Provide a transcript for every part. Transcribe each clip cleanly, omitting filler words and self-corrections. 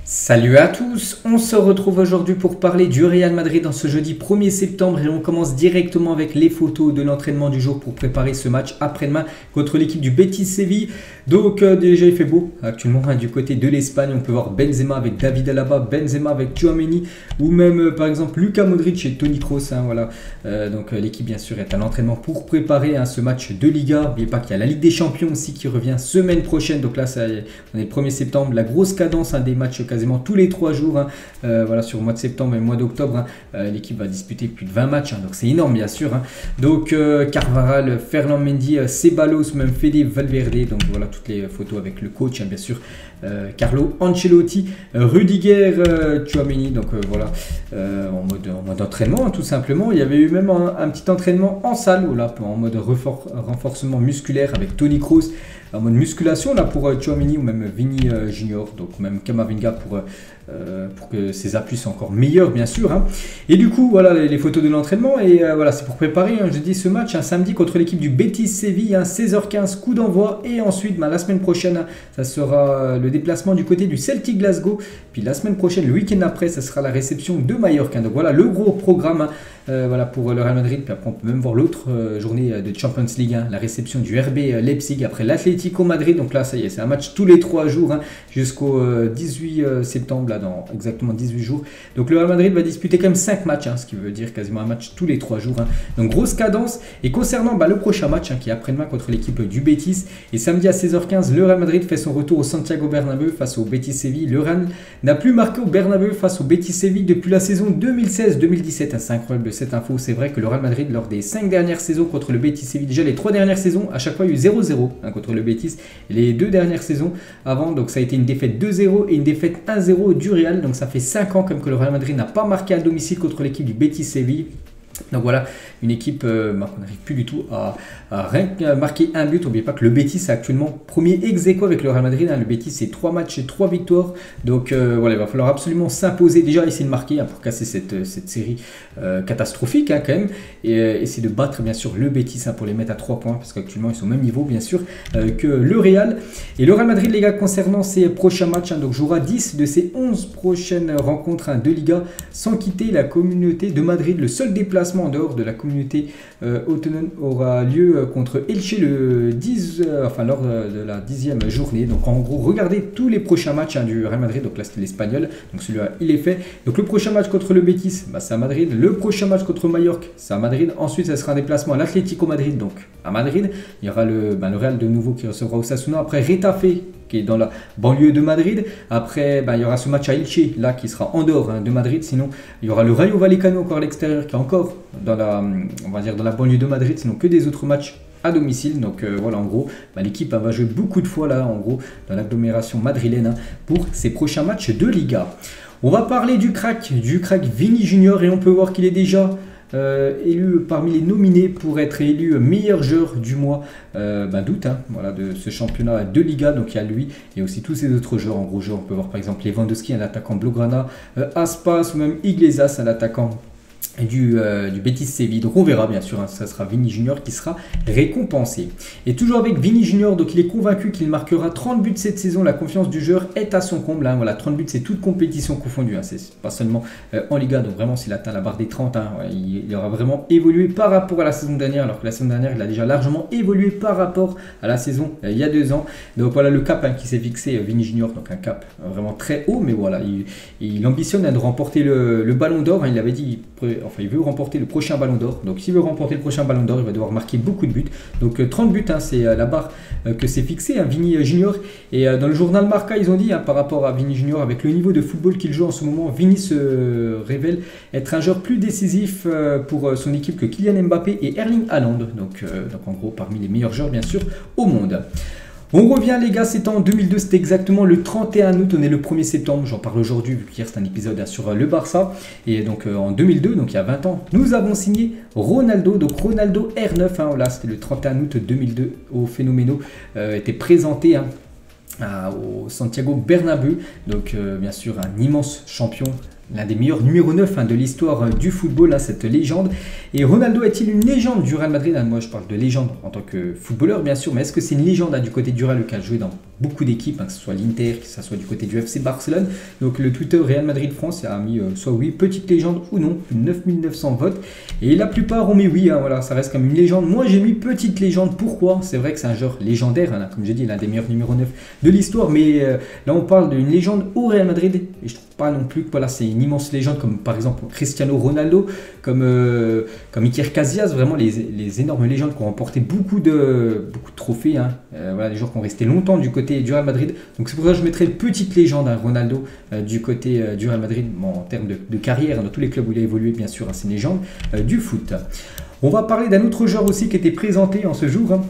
Salut à tous, on se retrouve aujourd'hui pour parler du Real Madrid dans ce jeudi 1er septembre et on commence directement avec les photos de l'entraînement du jour pour préparer ce match après-demain contre l'équipe du Betis Séville. Donc déjà il fait beau actuellement du côté de l'Espagne, on peut voir Benzema avec David Alaba, Benzema avec Tchouaméni ou même par exemple Luka Modric et Toni Kroos. Voilà. Donc l'équipe bien sûr est à l'entraînement pour préparer ce match de Liga. N'oubliez pas qu'il y a la Ligue des Champions aussi qui revient semaine prochaine, donc là on est le 1er septembre, la grosse cadence des matchs quasiment tous les 3 jours. Voilà, sur le mois de septembre et le mois d'octobre, l'équipe va disputer plus de 20 matchs, donc c'est énorme bien sûr. Donc Carvajal, Ferland Mendy, Ceballos, même Fede Valverde, donc voilà toutes les photos avec le coach bien sûr, Carlo Ancelotti, Rudiger, Tchouaméni, donc voilà, en mode entraînement tout simplement. Il y avait eu même un petit entraînement en salle, voilà, en mode renforcement musculaire avec Toni Kroos, en mode musculation là pour Tchouaméni ou même Vini Junior, donc même Camavinga pour que ses appuis soient encore meilleurs bien sûr. Et du coup voilà les photos de l'entraînement et voilà, c'est pour préparer je dis ce match samedi contre l'équipe du Betis Séville, 16h15 coup d'envoi, et ensuite la semaine prochaine ça sera le déplacement du côté du Celtic Glasgow, puis la semaine prochaine, le week-end après, ça sera la réception de Mallorca. Donc voilà le gros programme voilà pour le Real Madrid. Puis après on peut même voir l'autre journée de Champions League, la réception du RB Leipzig après l'Atlético Madrid. Donc là ça y est, c'est un match tous les 3 jours jusqu'au 18 septembre, là dans exactement 18 jours. Donc le Real Madrid va disputer quand même 5 matchs, ce qui veut dire quasiment un match tous les 3 jours. Donc grosse cadence. Et concernant le prochain match qui est après-demain contre l'équipe du Betis, et samedi à 16h15, le Real Madrid fait son retour au Santiago Bernabéu face au Betis Séville. Le Real n'a plus marqué au Bernabéu face au Betis Séville depuis la saison 2016-2017. C'est incroyable cette info. C'est vrai que le Real Madrid, lors des 5 dernières saisons contre le Betis Séville, déjà les 3 dernières saisons, à chaque fois il y a eu 0-0 contre le Betis. Et les 2 dernières saisons avant, donc ça a été une défaite 2-0 et une défaite 1-0 du Real. Donc ça fait 5 ans comme que le Real Madrid n'a pas marqué à domicile contre l'équipe du Betis Séville. Donc voilà, une équipe qu'on n'arrive plus du tout à marquer un but. N'oubliez pas que le Betis est actuellement premier ex-aequo avec le Real Madrid. Le Betis c'est 3 matchs et 3 victoires. Donc voilà, il va falloir absolument s'imposer. Déjà essayer de marquer pour casser cette série catastrophique quand même. Et essayer de battre bien sûr le Betis pour les mettre à 3 points. Parce qu'actuellement ils sont au même niveau bien sûr que le Real. Et le Real Madrid les gars, concernant ses prochains matchs, donc jouera 10 de ses 11 prochaines rencontres de Liga sans quitter la communauté de Madrid. Le seul déplacement en dehors de la communauté autonome aura lieu contre Elche le 10, lors de la 10e journée. Donc en gros, regardez tous les prochains matchs du Real Madrid. Donc là c'était l'Espagnol, donc celui-là il est fait. Donc le prochain match contre le Betis, c'est à Madrid. Le prochain match contre Mallorca, c'est à Madrid. Ensuite ça sera un déplacement à l'Atlético Madrid, donc à Madrid. Il y aura le Real de nouveau qui recevra Osasuna. Après Retafe qui est dans la banlieue de Madrid. Après, il y aura ce match à Elche, là, qui sera en dehors de Madrid. Sinon, il y aura le Rayo Vallecano encore à l'extérieur, qui est encore dans la, on va dire, dans la banlieue de Madrid. Sinon, que des autres matchs à domicile. Donc voilà, en gros, l'équipe va jouer beaucoup de fois, là, en gros, dans l'agglomération madrilène pour ses prochains matchs de Liga. On va parler du crack Vini Junior, et on peut voir qu'il est déjà élu parmi les nominés pour être élu meilleur joueur du mois d'août, voilà, de ce championnat de Liga. Donc il y a lui et aussi tous ces autres joueurs. En gros joueurs, on peut voir par exemple Lewandowski, un attaquant Blaugrana, Aspas ou même Iglesias, un attaquant du Betis Séville. Donc on verra bien sûr, ça sera Vini Junior qui sera récompensé. Et toujours avec Vini Junior, donc il est convaincu qu'il marquera 30 buts cette saison. La confiance du joueur est à son comble. Voilà, 30 buts c'est toute compétition confondue, c'est pas seulement en Liga. Donc vraiment s'il atteint la barre des 30, il aura vraiment évolué par rapport à la saison dernière, alors que la saison dernière il a déjà largement évolué par rapport à la saison il y a 2 ans. Donc voilà le cap qui s'est fixé Vini Junior, donc un cap vraiment très haut, mais voilà, il ambitionne de remporter le ballon d'or. Il avait dit il veut remporter le prochain ballon d'or. Donc s'il veut remporter le prochain ballon d'or, il va devoir marquer beaucoup de buts. Donc 30 buts, c'est la barre que s'est fixée Vini Junior. Et dans le journal Marca, ils ont dit par rapport à Vini Junior, avec le niveau de football qu'il joue en ce moment, Vini se révèle être un joueur plus décisif pour son équipe que Kylian Mbappé et Erling Haaland. Donc en gros parmi les meilleurs joueurs bien sûr au monde. On revient les gars, c'était en 2002, c'était exactement le 31 août, on est le 1er septembre, j'en parle aujourd'hui vu qu'hier c'est un épisode sur le Barça. Et donc en 2002, donc il y a 20 ans, nous avons signé Ronaldo, donc Ronaldo R9, voilà, c'était le 31 août 2002 au Phénoméno, était présenté au Santiago Bernabéu, donc bien sûr un immense champion, l'un des meilleurs numéro 9 de l'histoire du football, cette légende. Et Ronaldo est-il une légende du Real Madrid? Moi je parle de légende en tant que footballeur bien sûr, mais est-ce que c'est une légende du côté du Real qui a joué dans beaucoup d'équipes, que ce soit l'Inter, que ce soit du côté du FC Barcelone. Donc le Twitter Real Madrid France a mis soit oui, petite légende ou non, plus de 9900 votes. Et la plupart ont mis oui, voilà, ça reste comme une légende. Moi j'ai mis petite légende, pourquoi? C'est vrai que c'est un joueur légendaire, comme j'ai dit, l'un des meilleurs numéro 9 de l'histoire, mais là on parle d'une légende au Real Madrid, et je trouve pas non plus que voilà, c'est une immense légende comme par exemple Cristiano Ronaldo, comme Iker Casillas, vraiment les énormes légendes qui ont remporté beaucoup de trophées, voilà, des joueurs qui ont resté longtemps du côté du Real Madrid. Donc c'est pour ça que je mettrais une petite légende, Ronaldo, du côté du Real Madrid, bon, en termes de carrière, dans tous les clubs où il a évolué, bien sûr, c'est une légende du foot. On va parler d'un autre joueur aussi qui était présenté en ce jour.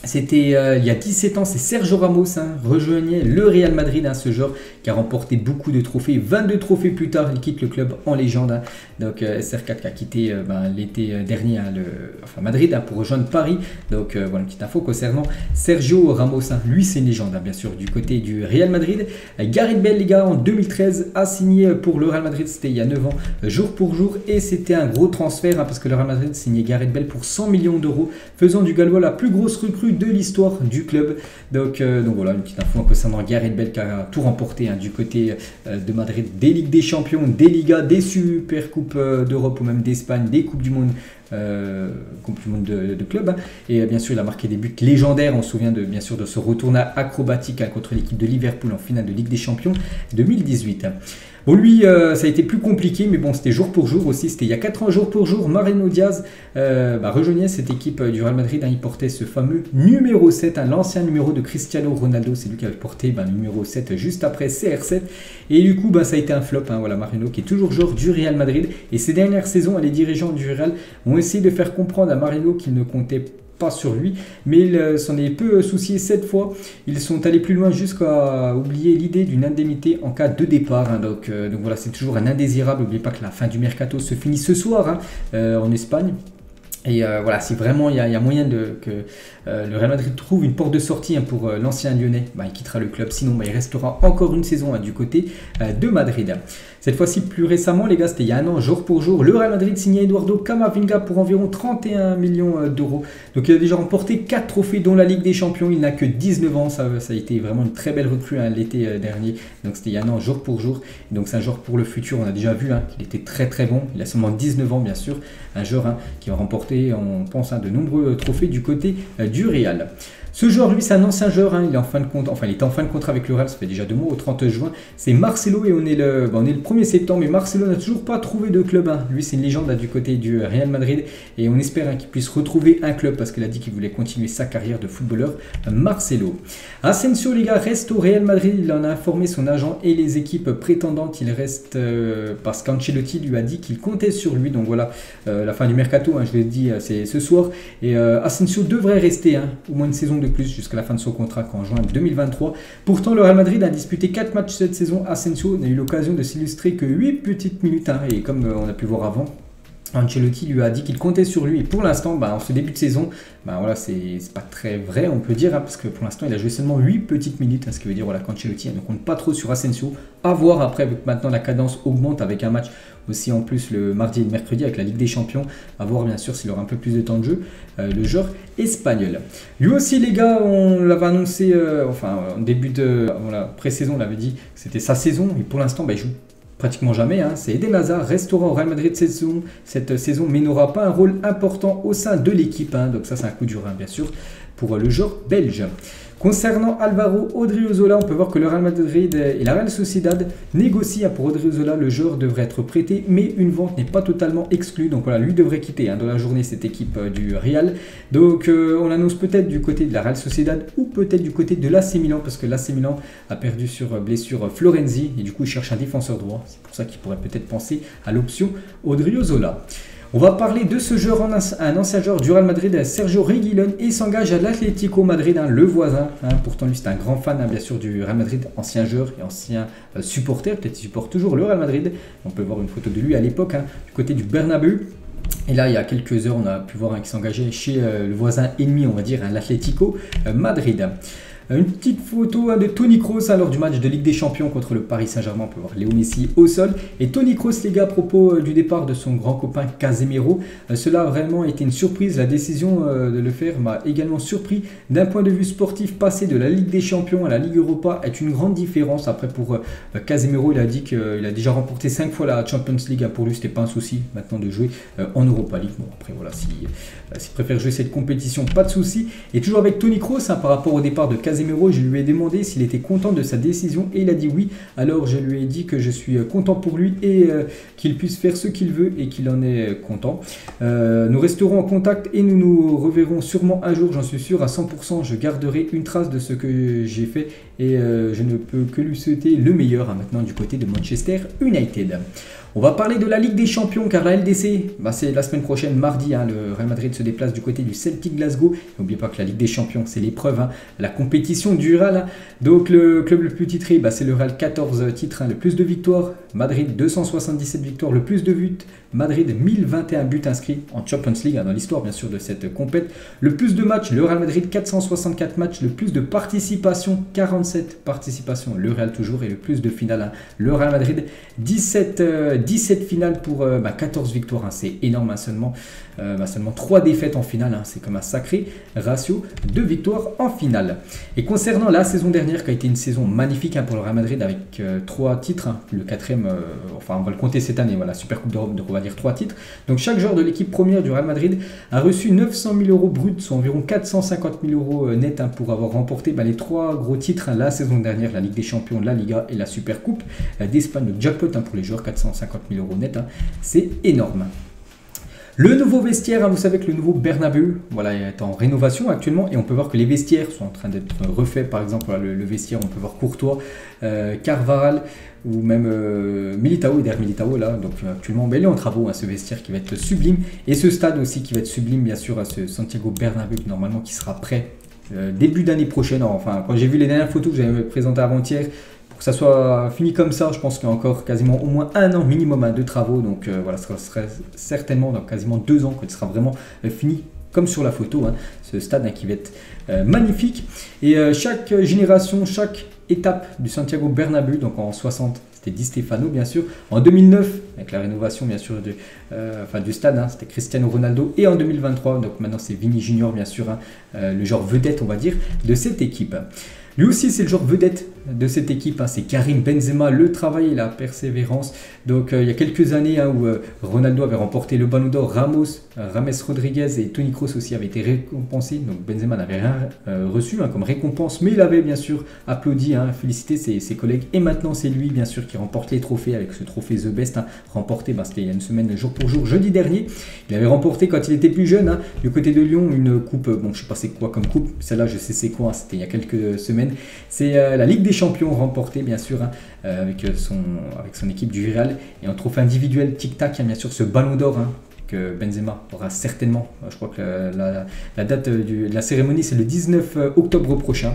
C'était il y a 17 ans, c'est Sergio Ramos, rejoignait le Real Madrid, ce joueur qui a remporté beaucoup de trophées. 22 trophées plus tard, il quitte le club en légende. Donc SR4 qui a quitté l'été dernier Madrid pour rejoindre Paris. Donc voilà une petite info concernant Sergio Ramos. Lui c'est une légende bien sûr du côté du Real Madrid. Gareth Bale les gars en 2013 a signé pour le Real Madrid, c'était il y a 9 ans, jour pour jour. Et c'était un gros transfert parce que le Real Madrid signait Gareth Bale pour 100 millions d'euros, faisant du Gallois la plus grosse recrue de l'histoire du club. Donc voilà une petite info concernant Gareth Bale qui a tout remporté du côté de Madrid, des Ligues des Champions, des Ligas, des Super Coupes d'Europe ou même d'Espagne, des Coupes du Monde, Coupe du Monde de club. Et bien sûr il a marqué des buts légendaires. On se souvient bien sûr de ce retour acrobatique contre l'équipe de Liverpool en finale de Ligue des Champions 2018. Bon lui ça a été plus compliqué, mais bon c'était jour pour jour aussi, c'était il y a 4 ans jour pour jour. Mariano Diaz rejoignait cette équipe du Real Madrid, il portait ce fameux numéro 7, l'ancien numéro de Cristiano Ronaldo, c'est lui qui avait porté le numéro 7 juste après CR7, et du coup ça a été un flop, voilà, Mariano qui est toujours joueur du Real Madrid, et ces dernières saisons les dirigeants du Real ont essayé de faire comprendre à Mariano qu'il ne comptait pas sur lui, mais il s'en est peu soucié cette fois. Ils sont allés plus loin jusqu'à oublier l'idée d'une indemnité en cas de départ. Donc voilà, c'est toujours un indésirable. N'oubliez pas que la fin du mercato se finit ce soir en Espagne. Et voilà, si vraiment il y a moyen que le Real Madrid trouve une porte de sortie pour l'ancien Lyonnais, il quittera le club. Sinon, il restera encore une saison du côté de Madrid. Cette fois-ci, plus récemment, les gars, c'était il y a un an, jour pour jour, le Real Madrid signait Eduardo Camavinga pour environ 31 millions d'euros. Donc il a déjà remporté 4 trophées, dont la Ligue des Champions. Il n'a que 19 ans, ça a été vraiment une très belle recrue l'été dernier. Donc c'était il y a un an, jour pour jour. Donc c'est un joueur pour le futur, on a déjà vu qu'il était très très bon. Il a seulement 19 ans, bien sûr. Un joueur qui va remporter, on pense, de nombreux trophées du côté du Real. Ce joueur, lui, c'est un ancien joueur, il est en fin de compte, il était en fin de contrat avec le Real, ça fait déjà 2 mois, au 30 juin. C'est Marcelo et on est le 1er septembre, mais Marcelo n'a toujours pas trouvé de club. Lui, c'est une légende du côté du Real Madrid et on espère qu'il puisse retrouver un club parce qu'il a dit qu'il voulait continuer sa carrière de footballeur. Marcelo. Asensio, les gars, reste au Real Madrid. Il en a informé son agent et les équipes prétendantes. Il reste parce qu'Ancelotti lui a dit qu'il comptait sur lui. Donc voilà, la fin du mercato, je l'ai dit, c'est ce soir. Et Asensio devrait rester au moins une saison de plus jusqu'à la fin de son contrat en juin 2023. Pourtant, le Real Madrid a disputé 4 matchs cette saison. Asensio n'a eu l'occasion de s'illustrer que 8 petites minutes. Et comme on a pu voir avant, Ancelotti lui a dit qu'il comptait sur lui. Et pour l'instant, en ce début de saison, voilà, c'est pas très vrai, on peut dire, parce que pour l'instant, il a joué seulement 8 petites minutes. Ce qui veut dire qu'Ancelotti ne compte pas trop sur Asensio. À voir après, maintenant la cadence augmente avec un match aussi en plus le mardi et le mercredi avec la Ligue des Champions. À voir bien sûr s'il aura un peu plus de temps de jeu, le joueur espagnol. Lui aussi, les gars, on l'avait annoncé, en début de pré-saison, on l'avait dit que c'était sa saison. Et pour l'instant, il joue pratiquement jamais. C'est Eden Hazard, restera au Real Madrid cette saison, mais n'aura pas un rôle important au sein de l'équipe. Donc ça, c'est un coup dur, bien sûr, pour le joueur belge. Concernant Alvaro Odriozola, on peut voir que le Real Madrid et la Real Sociedad négocient pour Odriozola. Le joueur devrait être prêté, mais une vente n'est pas totalement exclue. Donc voilà, lui devrait quitter dans la journée cette équipe du Real. Donc on annonce peut-être du côté de la Real Sociedad ou peut-être du côté de l'AC Milan, parce que l'AC Milan a perdu sur blessure Florenzi et du coup il cherche un défenseur droit. C'est pour ça qu'il pourrait peut-être penser à l'option Odriozola. On va parler de ce joueur, un ancien joueur du Real Madrid, Sergio Reguilón, et s'engage à l'Atlético Madrid, le voisin. Pourtant, lui, c'est un grand fan, bien sûr, du Real Madrid, ancien joueur et ancien supporter. Peut-être qu'il supporte toujours le Real Madrid. On peut voir une photo de lui à l'époque, du côté du Bernabéu. Et là, il y a quelques heures, on a pu voir qu'il s'engageait chez le voisin ennemi, on va dire, l'Atlético Madrid. Une petite photo de Toni Kroos lors du match de Ligue des Champions contre le Paris Saint-Germain. On peut voir Léo Messi au sol. Et Toni Kroos, les gars, à propos du départ de son grand copain Casemiro, cela a vraiment été une surprise. La décision de le faire m'a également surpris. D'un point de vue sportif, passer de la Ligue des Champions à la Ligue Europa est une grande différence. Après, pour Casemiro, il a dit qu'il a déjà remporté 5 fois la Champions League. Pour lui, c'était pas un souci maintenant de jouer en Europa League. Bon, après, voilà, s'il préfère jouer cette compétition, pas de souci. Et toujours avec Toni Kroos, par rapport au départ de Casemiro, je lui ai demandé s'il était content de sa décision et il a dit oui. Alors, je lui ai dit que je suis content pour lui et qu'il puisse faire ce qu'il veut et qu'il en est content. Nous resterons en contact et nous nous reverrons sûrement un jour, j'en suis sûr, à 100%. Je garderai une trace de ce que j'ai fait et je ne peux que lui souhaiter le meilleur maintenant du côté de Manchester United. On va parler de la Ligue des Champions car la LDC, c'est la semaine prochaine, mardi. Le Real Madrid se déplace du côté du Celtic Glasgow. N'oubliez pas que la Ligue des Champions, c'est l'épreuve, la compétition du Real. Donc le club le plus titré, c'est le Real, 14 titres, le plus de victoires. Madrid, 277 victoires, le plus de buts. Madrid, 1021 buts inscrits en Champions League, dans l'histoire bien sûr de cette compète. Le plus de matchs, le Real Madrid, 464 matchs. Le plus de participations, 47 participations, le Real toujours. Et le plus de finales, le Real Madrid, 17 finales pour 14 victoires. C'est énorme, seulement 3 défaites en finale. C'est comme un sacré ratio de victoires en finale. Et concernant la saison dernière, qui a été une saison magnifique pour le Real Madrid avec 3 titres. Le 4e, on va le compter cette année, voilà, Super Coupe d'Europe, donc on va dire 3 titres. Donc chaque joueur de l'équipe première du Real Madrid a reçu 900 000 € bruts, soit environ 450 000 € net pour avoir remporté les 3 gros titres la saison dernière, la Ligue des Champions, la Liga et la Super Coupe d'Espagne. Le jackpot pour les joueurs, 450 000 € net, c'est énorme. Le nouveau vestiaire, vous savez que le nouveau Bernabéu est en rénovation actuellement et on peut voir que les vestiaires sont en train d'être refaits. Par exemple, le vestiaire, on peut voir Courtois, Carvajal ou même Militao, Eder Militao là. Donc actuellement, il est en travaux, ce vestiaire qui va être sublime. Et ce stade aussi qui va être sublime, bien sûr, ce Santiago Bernabéu, normalement qui sera prêt début d'année prochaine. Enfin, quand j'ai vu les dernières photos que j'avais présentées avant-hier, que ça soit fini comme ça, je pense qu'il y a encore quasiment au moins 1 an minimum de travaux. Donc ce serait certainement dans quasiment 2 ans que ce sera vraiment fini comme sur la photo. Ce stade qui va être magnifique. Et chaque génération, chaque étape du Santiago Bernabéu, donc en 60, c'était Di Stefano bien sûr. En 2009, avec la rénovation bien sûr du stade, c'était Cristiano Ronaldo. Et en 2023, donc maintenant c'est Vini Junior bien sûr, le genre vedette on va dire de cette équipe. Lui aussi, c'est le joueur vedette de cette équipe. C'est Karim Benzema, le travail et la persévérance. Donc, il y a quelques années où Ronaldo avait remporté le Ballon d'Or, Rames Rodriguez et Toni Kroos aussi avaient été récompensés. Donc, Benzema n'avait rien reçu comme récompense, mais il avait bien sûr applaudi, félicité ses collègues. Et maintenant, c'est lui, bien sûr, qui remporte les trophées avec ce trophée The Best. Remporté, c'était il y a une semaine, jour pour jour, jeudi dernier. Il avait remporté quand il était plus jeune, du côté de Lyon, une coupe. Bon, je ne sais pas c'est quoi comme coupe. Celle-là, je sais c'est quoi. C'était il y a quelques semaines. C'est la Ligue des Champions remportée bien sûr avec son équipe du Real et un trophée individuel tic-tac, bien sûr ce ballon d'or que Benzema aura certainement. Je crois que la date de la cérémonie c'est le 19 octobre prochain.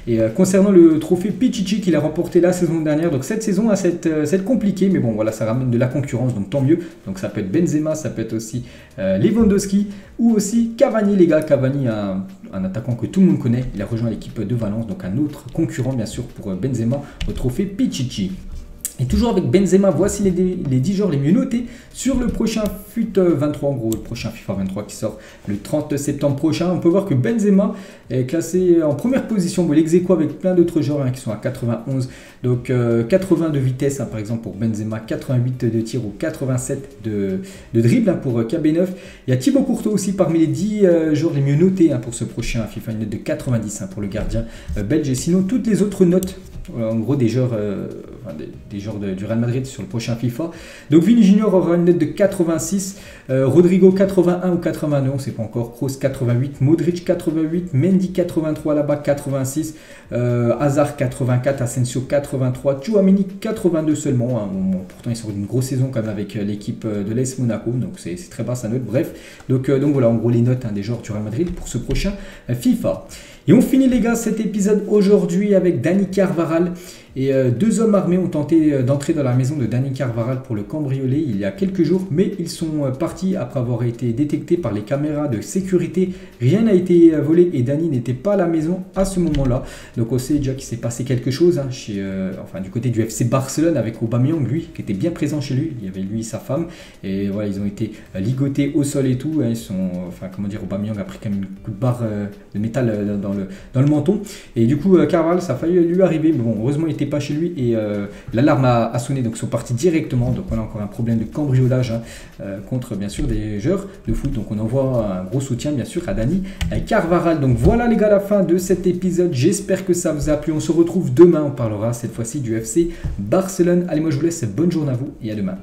Et concernant le trophée Pichichi qu'il a remporté la saison dernière, donc cette saison va être compliquée, mais bon voilà, ça ramène de la concurrence, donc tant mieux. Donc ça peut être Benzema, ça peut être aussi Lewandowski ou aussi Cavani, les gars. Cavani, un attaquant que tout le monde connaît, il a rejoint l'équipe de Valence, donc un autre concurrent bien sûr pour Benzema au trophée Pichichi. Et toujours avec Benzema, voici les 10 joueurs les mieux notés sur le prochain FUT 23, en gros le prochain FIFA 23 qui sort le 30 septembre prochain. On peut voir que Benzema est classé en première position, l'ex-aequo avec plein d'autres joueurs qui sont à 91. Donc 80 de vitesse par exemple pour Benzema, 88 de tir ou 87 de dribble pour KB9. Il y a Thibaut Courtois aussi parmi les 10 joueurs les mieux notés pour ce prochain FIFA, une note de 90 pour le gardien belge. Et sinon toutes les autres notes, en gros des joueurs du Real Madrid sur le prochain FIFA. Donc Vini Junior aura une note de 86, Rodrigo 81 ou 89, on ne sait pas encore, Kroos 88, Modric 88, Mendy 83 là-bas, 86, Hazard 84, Asensio 83, Tchouaméni 82 seulement. Pourtant il sort d'une grosse saison quand même avec l'équipe de l'AS Monaco, donc c'est très bas sa note. Bref, donc voilà en gros les notes des joueurs du Real Madrid pour ce prochain FIFA. Et on finit les gars cet épisode aujourd'hui avec Dani Carvajal. Et deux hommes armés ont tenté d'entrer dans la maison de Dani Carvajal pour le cambrioler il y a quelques jours, mais ils sont partis après avoir été détectés par les caméras de sécurité. Rien n'a été volé et Dani n'était pas à la maison à ce moment-là. Donc on sait déjà qu'il s'est passé quelque chose du côté du FC Barcelone avec Aubameyang, lui, qui était bien présent chez lui. Il y avait lui et sa femme. Et voilà, ils ont été ligotés au sol et tout. Ils sont, Aubameyang a pris quand même une coup de barre de métal dans le menton. Et du coup, Carvajal, ça a failli lui arriver. Mais bon, heureusement, il n'était pas chez lui. Et l'alarme a sonné. Donc ils sont partis directement. Donc on a encore un problème de cambriolage contre, bien sûr, des joueurs de foot. Donc on envoie un gros soutien, bien sûr, à Dani Carvajal. Donc voilà, les gars, la fin de cet épisode. J'espère que ça vous a plu. On se retrouve demain. On parlera cette fois-ci du FC Barcelone. Allez, moi, je vous laisse. Bonne journée à vous et à demain.